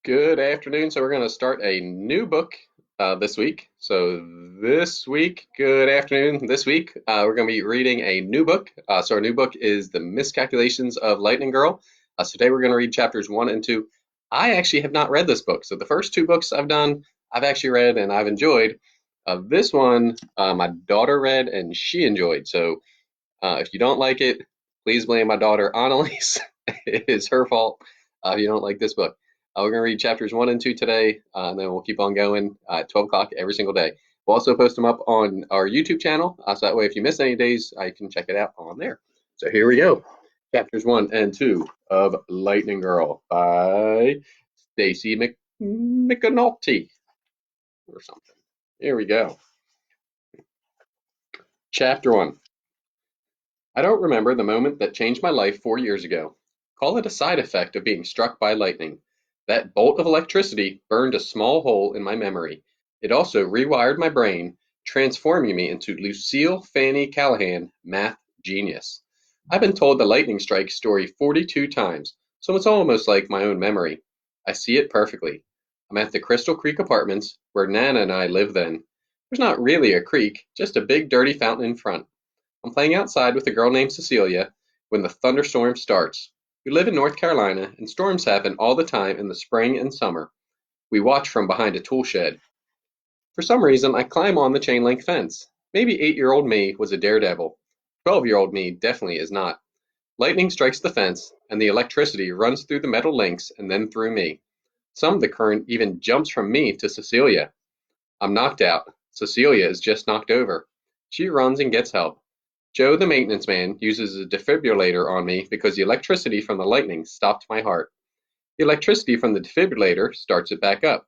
Good afternoon. So we're going to start a new book this week. Good afternoon. This week, we're going to be reading a new book. Our new book is The Miscalculations of Lightning Girl. So today we're going to read chapters 1 and 2. I actually have not read this book. So the first two books I've done, I've actually read and I've enjoyed. This one, my daughter read and she enjoyed. So if you don't like it, please blame my daughter Annalise. It is her fault if you don't like this book. We're going to read chapters 1 and 2 today, and then we'll keep on going at 12 o'clock every single day. We'll also post them up on our YouTube channel, so that way if you miss any days, I can check it out on there. So here we go. Chapters 1 and 2 of Lightning Girl by Stacy McAnulty or something. Here we go. Chapter 1. I don't remember the moment that changed my life 4 years ago. Call it a side effect of being struck by lightning. That bolt of electricity burned a small hole in my memory. It also rewired my brain, transforming me into Lucille Fanny Callahan, math genius. I've been told the lightning strike story 42 times, so it's almost like my own memory. I see it perfectly. I'm at the Crystal Creek Apartments, where Nana and I lived then. There's not really a creek, just a big dirty fountain in front. I'm playing outside with a girl named Cecilia when the thunderstorm starts. We live in North Carolina, and storms happen all the time in the spring and summer. We watch from behind a tool shed. For some reason, I climb on the chain link fence. Maybe 8-year-old me was a daredevil. 12-year-old me definitely is not. Lightning strikes the fence, and the electricity runs through the metal links and then through me. Some of the current even jumps from me to Cecilia. I'm knocked out. Cecilia is just knocked over. She runs and gets help. Joe, the maintenance man, uses a defibrillator on me because the electricity from the lightning stopped my heart. The electricity from the defibrillator starts it back up.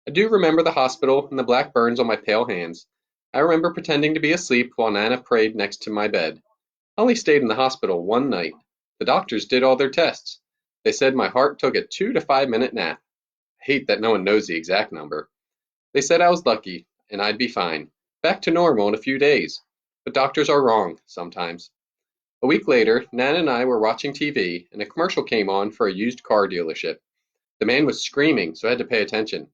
I do remember the hospital and the black burns on my pale hands. I remember pretending to be asleep while Nana prayed next to my bed. I only stayed in the hospital one night. The doctors did all their tests. They said my heart took a 2 to 5 minute nap. I hate that no one knows the exact number. They said I was lucky and I'd be fine, back to normal in a few days. But doctors are wrong sometimes. A week later, Nan and I were watching TV, and a commercial came on for a used car dealership. The man was screaming, so I had to pay attention.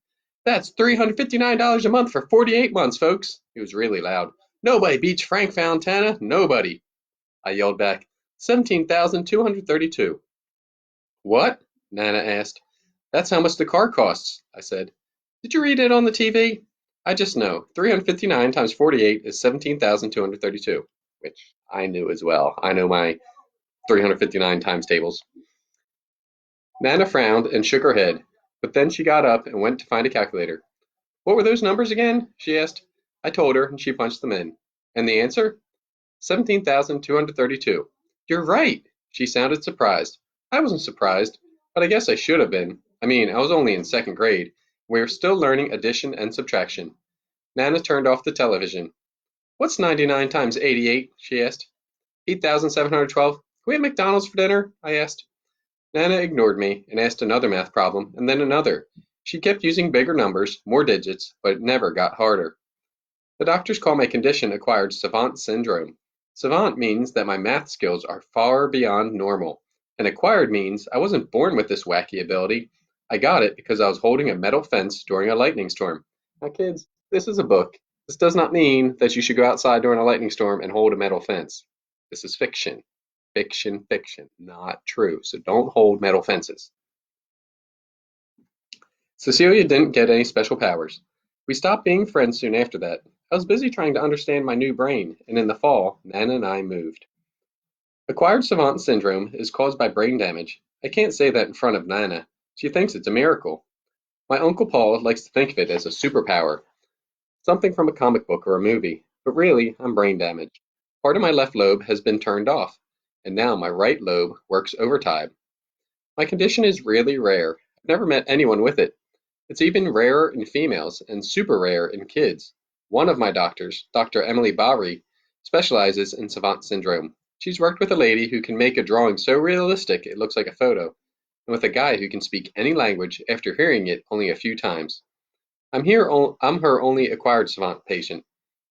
That's $359 a month for 48 months, folks. He was really loud. Nobody beats Frank Fontana. Nobody. I yelled back. 17,232. What? Nana asked. That's how much the car costs, I said. Did you read it on the TV? I just know. 359 times 48 is 17,232, which I knew as well. I know my 359 times tables. Nana frowned and shook her head, but then she got up and went to find a calculator. What were those numbers again? She asked. I told her, and she punched them in. And the answer? 17,232. You're right. She sounded surprised. I wasn't surprised, but I guess I should have been. I mean, I was only in second grade. We were still learning addition and subtraction. Nana turned off the television. What's 99 times 88? She asked. 8,712. Can we have McDonald's for dinner? I asked. Nana ignored me and asked another math problem, and then another. She kept using bigger numbers, more digits, but it never got harder. The doctors call my condition acquired savant syndrome. Savant means that my math skills are far beyond normal, and acquired means I wasn't born with this wacky ability. I got it because I was holding a metal fence during a lightning storm. Now, kids, this is a book. This does not mean that you should go outside during a lightning storm and hold a metal fence. This is fiction. Fiction, fiction, not true. So don't hold metal fences. Cecilia didn't get any special powers. We stopped being friends soon after that. I was busy trying to understand my new brain, and in the fall, Nana and I moved. Acquired savant syndrome is caused by brain damage. I can't say that in front of Nana. She thinks it's a miracle. My Uncle Paul likes to think of it as a superpower, something from a comic book or a movie, but really, I'm brain damaged. Part of my left lobe has been turned off, and now my right lobe works overtime. My condition is really rare. I've never met anyone with it. It's even rarer in females and super rare in kids. One of my doctors, Dr. Emily Bowry, specializes in savant syndrome. She's worked with a lady who can make a drawing so realistic it looks like a photo, and with a guy who can speak any language after hearing it only a few times. I'm her only acquired savant patient.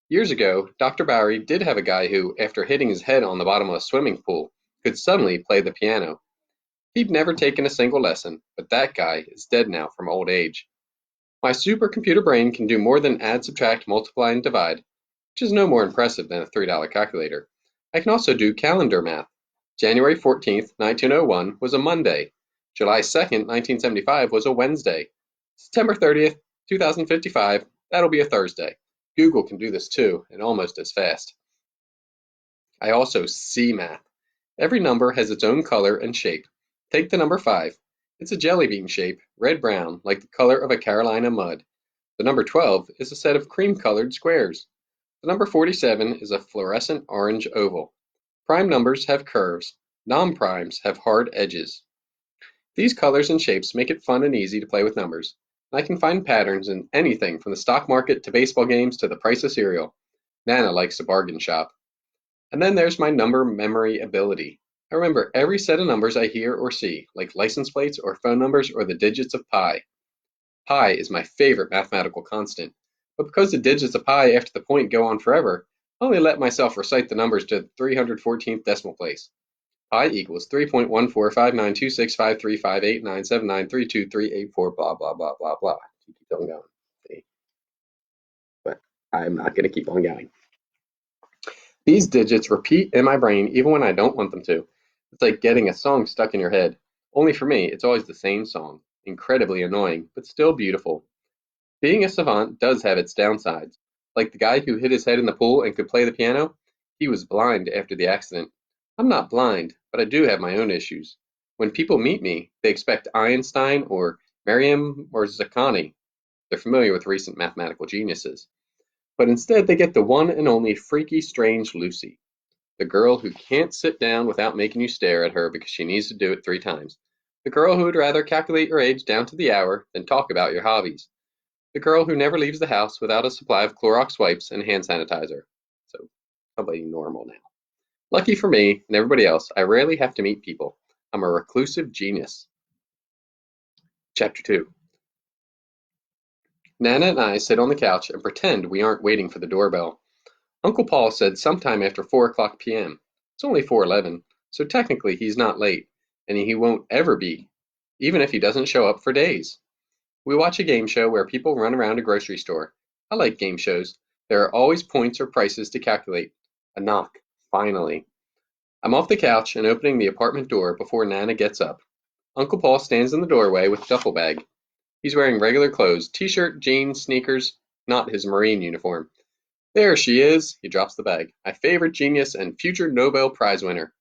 Years ago, Dr. Bowery did have a guy who, after hitting his head on the bottom of a swimming pool, could suddenly play the piano. He'd never taken a single lesson, but that guy is dead now from old age. My supercomputer brain can do more than add, subtract, multiply, and divide, which is no more impressive than a $3 calculator. I can also do calendar math. January 14th, 1901 was a Monday. July 2nd, 1975 was a Wednesday. September 30th, 2055, that'll be a Thursday. Google can do this too, and almost as fast. I also see math. Every number has its own color and shape. Take the number 5. It's a jelly bean shape, red-brown, like the color of a Carolina mud. The number 12 is a set of cream-colored squares. The number 47 is a fluorescent orange oval. Prime numbers have curves. Non-primes have hard edges. These colors and shapes make it fun and easy to play with numbers, and I can find patterns in anything from the stock market to baseball games to the price of cereal. Nana likes to bargain shop. And then there's my number memory ability. I remember every set of numbers I hear or see, like license plates or phone numbers or the digits of pi. Pi is my favorite mathematical constant, but because the digits of pi after the point go on forever, I only let myself recite the numbers to the 314th decimal place. Pi equals 3.1459265358979323844 blah blah blah blah blah. Keep on going. See? But I'm not going to keep on going. These digits repeat in my brain even when I don't want them to. It's like getting a song stuck in your head. Only for me, it's always the same song. Incredibly annoying, but still beautiful. Being a savant does have its downsides. Like the guy who hit his head in the pool and could play the piano, he was blind after the accident. I'm not blind, but I do have my own issues. When people meet me, they expect Einstein or Merriam or Zaccani. They're familiar with recent mathematical geniuses. But instead they get the one and only freaky strange Lucy, the girl who can't sit down without making you stare at her because she needs to do it 3 times, the girl who would rather calculate your age down to the hour than talk about your hobbies, the girl who never leaves the house without a supply of Clorox wipes and hand sanitizer. So, somebody normal now. Lucky for me and everybody else, I rarely have to meet people. I'm a reclusive genius. Chapter 2. Nana and I sit on the couch and pretend we aren't waiting for the doorbell. Uncle Paul said sometime after 4 o'clock p.m. It's only 4:11, so technically he's not late, and he won't ever be, even if he doesn't show up for days. We watch a game show where people run around a grocery store. I like game shows. There are always points or prices to calculate. A knock, finally. I'm off the couch and opening the apartment door before Nana gets up. Uncle Paul stands in the doorway with a duffel bag. He's wearing regular clothes, t-shirt, jeans, sneakers, not his Marine uniform. There she is! He drops the bag. My favorite genius and future Nobel Prize winner.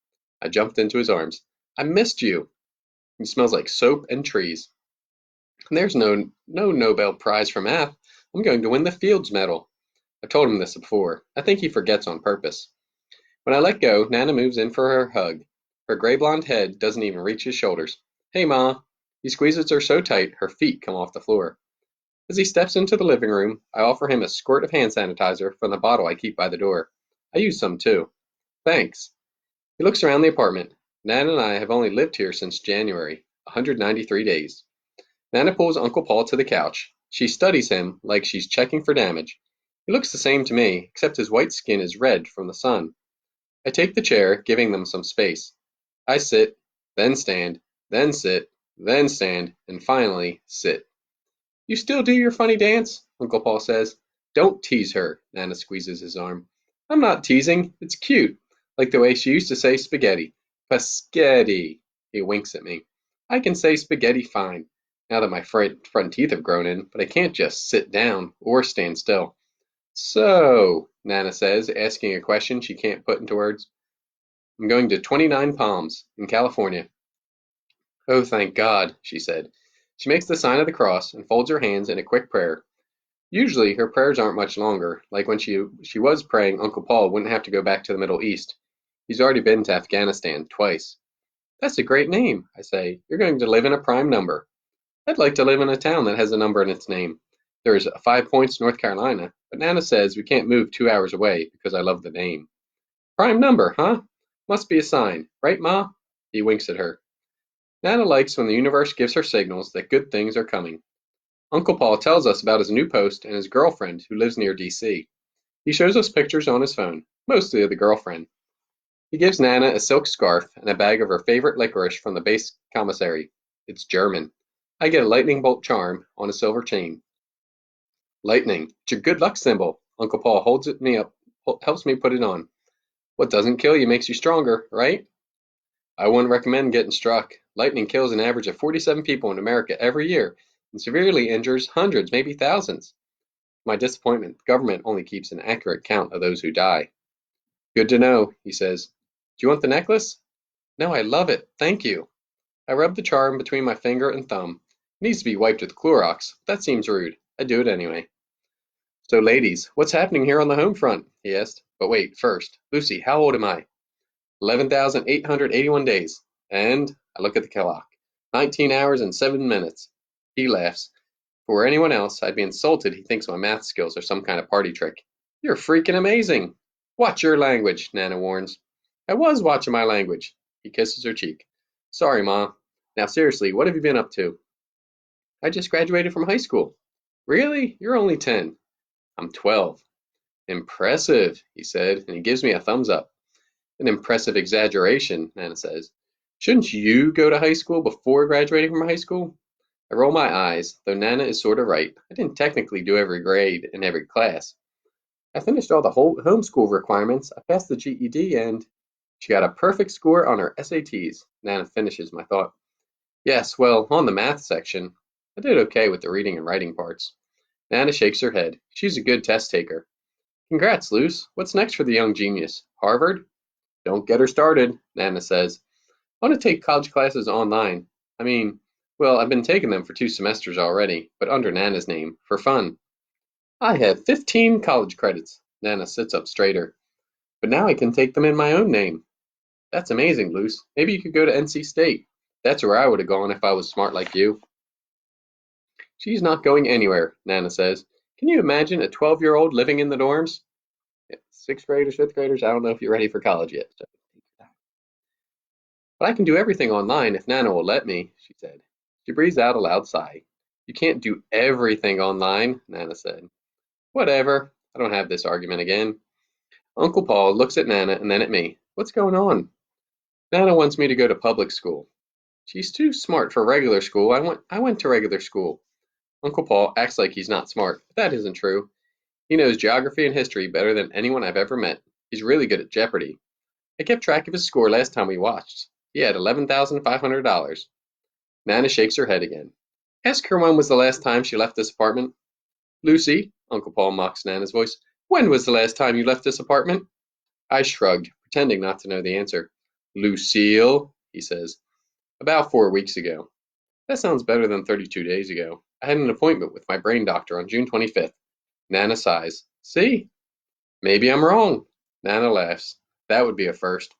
I jumped into his arms. I missed you. He smells like soap and trees. And there's no Nobel Prize for math. I'm going to win the Fields Medal. I've told him this before. I think he forgets on purpose. When I let go, Nana moves in for her hug. Her gray blonde head doesn't even reach his shoulders. Hey, Ma. He squeezes her so tight her feet come off the floor. As he steps into the living room, I offer him a squirt of hand sanitizer from the bottle I keep by the door. I use some too. Thanks. He looks around the apartment. Nana and I have only lived here since January, 193 days. Nana pulls Uncle Paul to the couch. She studies him like she's checking for damage. He looks the same to me, except his white skin is red from the sun. I take the chair, giving them some space. I sit, then stand, then sit, then stand, and finally sit. You still do your funny dance? Uncle Paul says. Don't tease her, Nana squeezes his arm. I'm not teasing. It's cute. Like the way she used to say spaghetti. Paschetti. He winks at me. I can say spaghetti fine, now that my front teeth have grown in, but I can't just sit down or stand still. So, Nana says, asking a question she can't put into words. I'm going to 29 Palms, in California. Oh, thank God, she said. She makes the sign of the cross and folds her hands in a quick prayer. Usually her prayers aren't much longer, like when she was praying Uncle Paul wouldn't have to go back to the Middle East. He's already been to Afghanistan twice. That's a great name, I say. You're going to live in a prime number. I'd like to live in a town that has a number in its name. There's 5 Points, North Carolina, but Nana says we can't move 2 hours away because I love the name. Prime number, huh? Must be a sign, right, Ma? He winks at her. Nana likes when the universe gives her signals that good things are coming. Uncle Paul tells us about his new post and his girlfriend who lives near D.C. He shows us pictures on his phone, mostly of the girlfriend. He gives Nana a silk scarf and a bag of her favorite licorice from the base commissary. It's German. I get a lightning bolt charm on a silver chain. Lightning. It's your good luck symbol. Uncle Paul holds it me up, helps me put it on. What doesn't kill you makes you stronger, right? I wouldn't recommend getting struck. Lightning kills an average of 47 people in America every year and severely injures hundreds, maybe thousands. To my disappointment, the government only keeps an accurate count of those who die. Good to know, he says. Do you want the necklace? No, I love it. Thank you. I rub the charm between my finger and thumb. It needs to be wiped with Clorox, but that seems rude. I do it anyway. So, ladies, what's happening here on the home front? He asked. But wait, first, Lucy, how old am I? 11,881 days. And I look at the clock. 19 hours and 7 minutes. He laughs. If it were anyone else, I'd be insulted he thinks my math skills are some kind of party trick. You're freaking amazing. Watch your language, Nana warns. I was watching my language. He kisses her cheek. Sorry, Ma. Now seriously, what have you been up to? I just graduated from high school. Really? You're only 10. I'm 12. Impressive, he said, and he gives me a thumbs up. An impressive exaggeration, Nana says. Shouldn't you go to high school before graduating from high school? I roll my eyes, though Nana is sort of right. I didn't technically do every grade in every class. I finished all the whole homeschool requirements. I passed the GED and she got a perfect score on her SATs. Nana finishes my thought. Yes, well, on the math section, I did okay with the reading and writing parts. Nana shakes her head. She's a good test taker. Congrats, Luce. What's next for the young genius? Harvard? Don't get her started, Nana says. I want to take college classes online. Well, I've been taking them for 2 semesters already, but under Nana's name, for fun. I have 15 college credits. Nana sits up straighter. But now I can take them in my own name. That's amazing, Luce. Maybe you could go to NC State. That's where I would have gone if I was smart like you. She's not going anywhere, Nana says. Can you imagine a 12-year-old living in the dorms? Yeah, 6th graders, 5th graders, I don't know if you're ready for college yet. But I can do everything online if Nana will let me, she said. She breathes out a loud sigh. You can't do everything online, Nana said. Whatever. I don't have this argument again. Uncle Paul looks at Nana and then at me. What's going on? Nana wants me to go to public school. She's too smart for regular school. I went to regular school. Uncle Paul acts like he's not smart, but that isn't true. He knows geography and history better than anyone I've ever met. He's really good at Jeopardy. I kept track of his score last time we watched. He had $11,500. Nana shakes her head again. Ask her when was the last time she left this apartment. Lucy, Uncle Paul mocks Nana's voice, when was the last time you left this apartment? I shrugged, pretending not to know the answer. Lucille, he says. About 4 weeks ago. That sounds better than 32 days ago. I had an appointment with my brain doctor on June 25th. Nana sighs. See? Maybe I'm wrong. Nana laughs. That would be a first.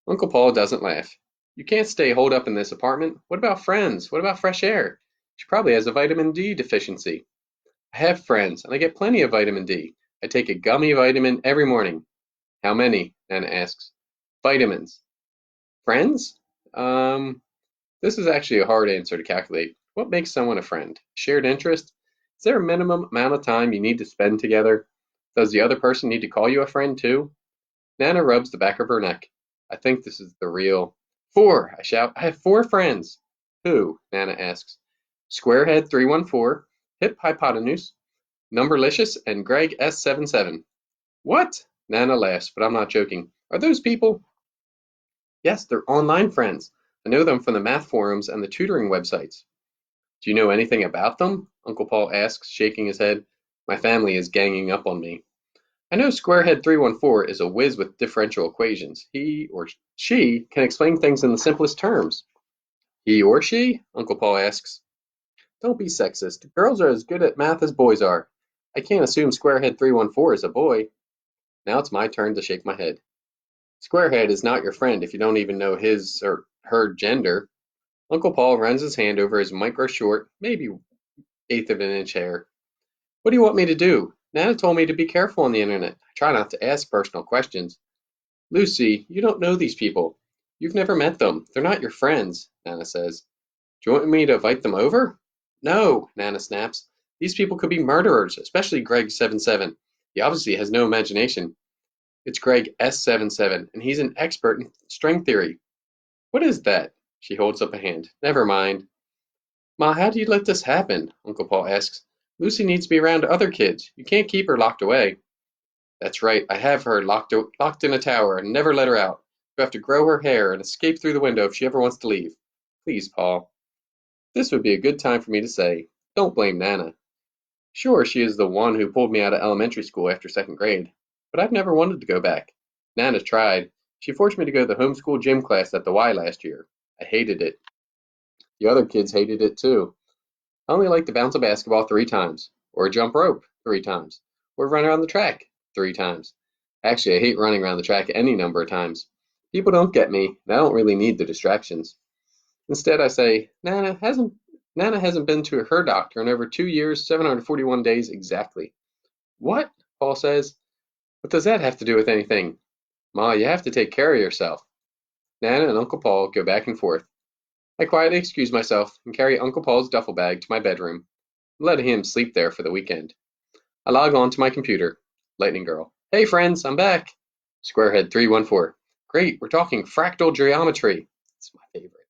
Uncle Paul doesn't laugh. You can't stay holed up in this apartment. What about friends? What about fresh air? She probably has a vitamin D deficiency. I have friends, and I get plenty of vitamin D. I take a gummy vitamin every morning. How many? Nana asks. Vitamins. Friends? This is actually a hard answer to calculate. What makes someone a friend? Shared interest? Is there a minimum amount of time you need to spend together? Does the other person need to call you a friend too? Nana rubs the back of her neck. I think this is the real. 4, I shout. I have 4 friends. Who? Nana asks. Squarehead 314, Hip Hypotenuse, Numberlicious, and Greg S77. What? Nana laughs, but I'm not joking. Are those people? Yes, they're online friends. I know them from the math forums and the tutoring websites. Do you know anything about them? Uncle Paul asks, shaking his head. My family is ganging up on me. I know Squarehead 314 is a whiz with differential equations. He or she can explain things in the simplest terms. He or she? Uncle Paul asks. Don't be sexist. Girls are as good at math as boys are. I can't assume Squarehead 314 is a boy. Now it's my turn to shake my head. Squarehead is not your friend if you don't even know his or her gender. Uncle Paul runs his hand over his micro short, maybe eighth of an inch hair. What do you want me to do? Nana told me to be careful on the internet. I try not to ask personal questions. Lucy, you don't know these people. You've never met them. They're not your friends, Nana says. Do you want me to invite them over? No, Nana snaps. These people could be murderers, especially Greg 77. He obviously has no imagination. It's Greg S77, and he's an expert in string theory. What is that? She holds up a hand. Never mind. Ma, how do you let this happen? Uncle Paul asks. Lucy needs to be around other kids. You can't keep her locked away. That's right, I have her locked in a tower and never let her out. You have to grow her hair and escape through the window if she ever wants to leave. Please, Paul. This would be a good time for me to say, don't blame Nana. Sure, she is the one who pulled me out of elementary school after second grade, but I've never wanted to go back. Nana tried. She forced me to go to the homeschool gym class at the Y last year. I hated it. The other kids hated it too. I only like to bounce a basketball 3 times, or jump rope 3 times, or run around the track 3 times. Actually, I hate running around the track any number of times. People don't get me, and I don't really need the distractions. Instead, I say, Nana hasn't been to her doctor in over 2 years, 741 days exactly. What? Paul says. What does that have to do with anything? Ma, you have to take care of yourself. Nana and Uncle Paul go back and forth. I quietly excuse myself and carry Uncle Paul's duffel bag to my bedroom, letting him sleep there for the weekend. I log on to my computer. Lightning Girl. Hey friends, I'm back. Squarehead 314. Great, we're talking fractal geometry. It's my favorite.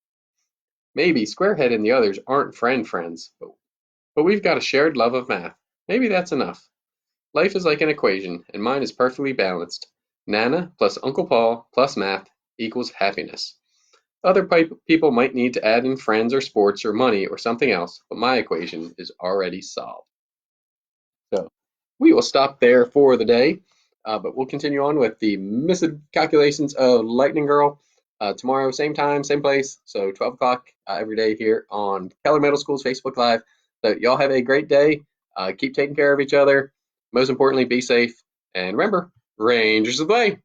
Maybe Squarehead and the others aren't friends, but we've got a shared love of math. Maybe that's enough. Life is like an equation, and mine is perfectly balanced. Nana plus Uncle Paul plus math equals happiness. Other people might need to add in friends or sports or money or something else, but my equation is already solved. So we will stop there for the day, but we'll continue on with the miscalculations of Lightning Girl tomorrow, same time, same place. So 12 o'clock every day here on Keller Middle School's Facebook Live. So y'all have a great day. Keep taking care of each other. Most importantly, be safe. And remember, Rangers of the way.